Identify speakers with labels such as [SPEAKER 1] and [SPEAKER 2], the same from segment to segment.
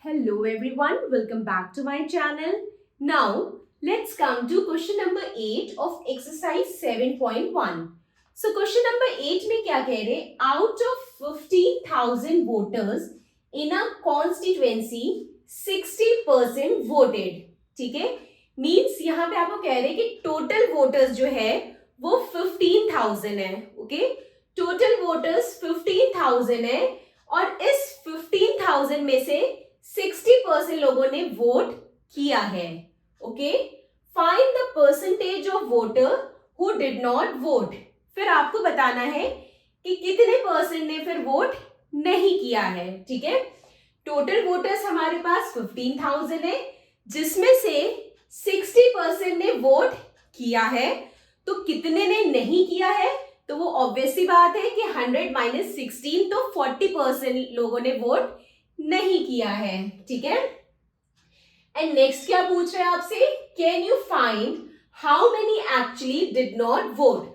[SPEAKER 1] Hello everyone, welcome back to my channel. Now, let's come to question number 8 of exercise 7.1. So, question number 8 में क्या कह रहे हैं? Out of 15,000 voters in a constituency, 60% voted. ठीक है? Means यहाँ पे आपको कह रहे हैं कि total voters जो है वो 15,000 है. Okay? Total voters 15,000 है और इस 15,000 में से 60% लोगों ने वोट किया है. Okay, find the percentage of voter who did not vote. फिर आपको बताना है कि कितने परसेंट ने फिर वोट नहीं किया है. ठीक है, टोटल वोटर्स हमारे पास 15,000 है, जिसमें से 60% ने वोट किया है. तो कितने ने नहीं किया है? तो वो ऑब्वियसली बात है कि 100 माइनस 16, तो 40% लोगों ने वोट नहीं किया है. ठीक है, एंड नेक्स्ट क्या पूछ रहे हैं आपसे? Can you find how many actually did not vote.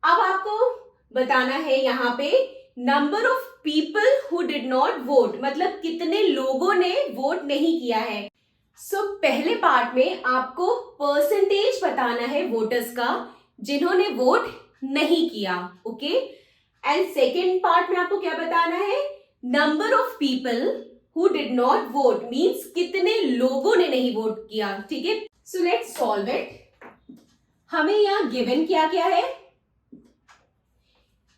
[SPEAKER 1] अब आपको बताना है यहाँ पे number of people who did not vote, मतलब कितने लोगों ने वोट नहीं किया है. सो पहले पार्ट में आपको परसेंटेज बताना है वोटर्स का जिन्होंने वोट नहीं किया. ओके, एंड सेकेंड पार्ट में आपको क्या बताना है? Number of people who did not vote, means कितने लोगों ने नहीं वोट किया. ठीक है, सो लेट्स सॉल्व इट. हमें यहाँ गिवन क्या क्या है?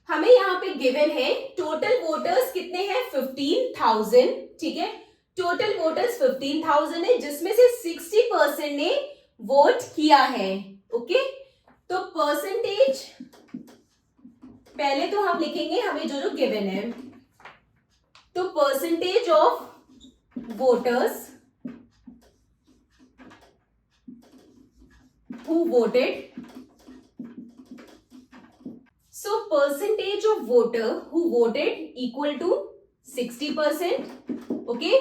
[SPEAKER 1] हमें यहाँ पे गिवन है टोटल वोटर्स कितने हैं? 15,000. ठीक है, टोटल वोटर्स 15,000 है, जिसमें से 60% ने वोट किया है. ओके, तो परसेंटेज पहले तो हम लिखेंगे हमें जो गिवन है. तो percentage of voters who voted. So percentage of voter who voted equal to 60%. Okay,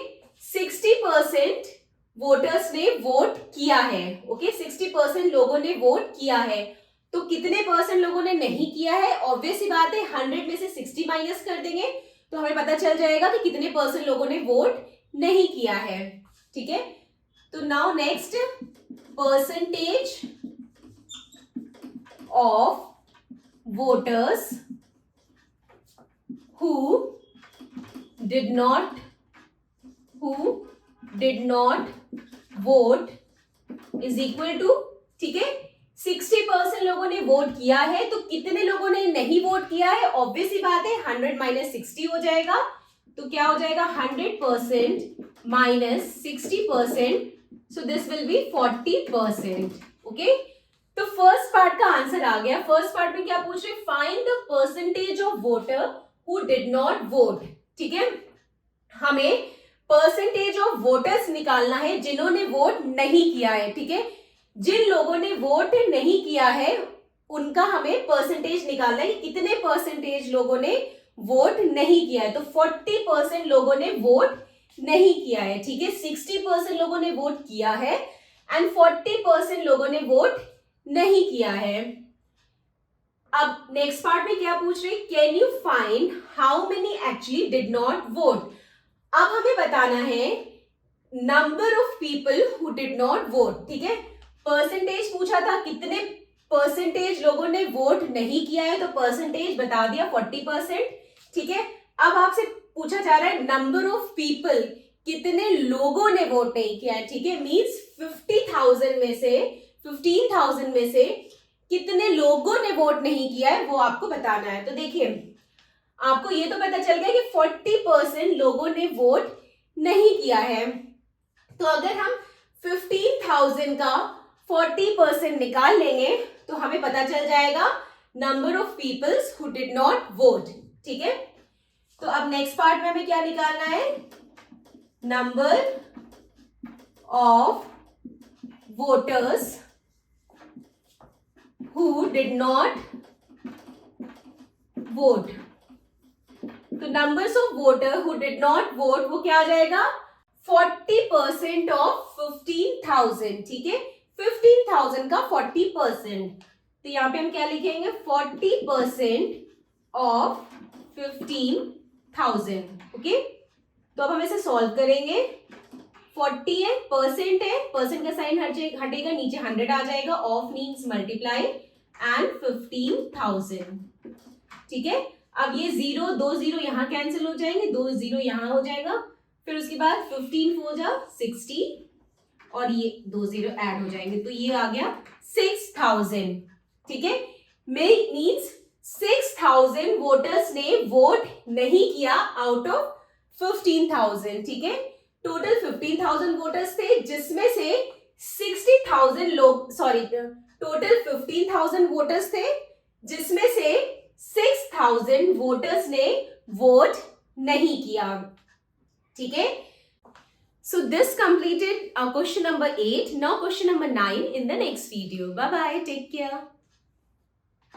[SPEAKER 1] 60% voters ने वोट किया है. ओके, 60% लोगों ने वोट किया है. तो कितने परसेंट लोगों ने नहीं किया है? ऑब्वियस ही बात है, 100 में से 60 माइनस कर देंगे तो हमें पता चल जाएगा कि कितने परसेंट लोगों ने वोट नहीं किया है. ठीक है, तो now next, percentage of voters who did not vote is equal to. ठीक है, 60% लोगों ने वोट किया है, तो कितने लोगों ने नहीं वोट किया है? ऑब्वियस ही बात है, 100 माइनस 60 हो जाएगा. तो क्या हो जाएगा? 100% minus 60%, so this will be 40%. Okay, तो फर्स्ट पार्ट का आंसर आ गया. फर्स्ट पार्ट में क्या पूछ रहे? Find the percentage of voter who did not vote. ठीक है, हमें परसेंटेज ऑफ वोटर्स निकालना है जिन्होंने वोट नहीं किया है. ठीक है, जिन लोगों ने वोट नहीं किया है उनका हमें परसेंटेज निकालना है कि कितने परसेंटेज लोगों ने वोट नहीं किया है. तो 40% लोगों ने वोट नहीं किया है. ठीक है, 60% लोगों ने वोट किया है एंड 40% लोगों ने वोट नहीं किया है. अब नेक्स्ट पार्ट में क्या पूछ रहे? Can you find how many actually did not vote. अब हमें बताना है number of people who did not vote. ठीक है, परसेंटेज पूछा था कितने परसेंटेज लोगों ने वोट नहीं किया है, तो परसेंटेज बता दिया 40%. ठीक है, अब आपसे पूछा जा रहा है नंबर ऑफ पीपल, कितने लोगों ने वोट नहीं किया है. ठीक है, मींस 15,000 में से कितने लोगों ने वोट नहीं किया है वो आपको बताना है. तो देखिए, आपको ये तो पता चल गया कि 40% लोगों ने वोट नहीं किया है. तो अगर हम 15,000 का 40% निकाल लेंगे तो हमें पता चल जाएगा number of peoples who did not vote. ठीक है, तो अब नेक्स्ट पार्ट में हमें क्या निकालना है? Number of voters who did not vote. तो numbers of voter who did not vote वो क्या आ जाएगा? 40% ऑफ 15,000. ठीक है, 15,000 का 40%. तो यहाँ पे हम क्या लिखेंगे? 40% ऑफ 15,000. ओके, तो अब हम इसे सॉल्व करेंगे. 40 है, परसेंट है, परसेंट का साइन हटेगा, नीचे 100 आ जाएगा, ऑफ मीन्स मल्टीप्लाई एंड 15,000। ठीक है, अब ये 0 2 0 यहाँ कैंसिल हो जाएंगे, 2 0 यहाँ हो जाएगा, फिर उसके बाद 15 4 जा 60 और ये 2 0 ऐड हो जाएंगे, तो ये आ गया 6,000। ठीक है, मीन्स 6,000 वोटर्स ने वोट नहीं किया आउट ऑफ 15,000। ठीक है, टोटल 15,000 वोटर्स थे, जिसमें से 60,000 लोग, सॉरी, टोटल 15,000 वोटर्स थे, जिसमें से 6,000 वोटर्स ने वोट नहीं किया। ठीक है, so this completed our question number 8. Now question number 9 in the next video. Bye bye, take care.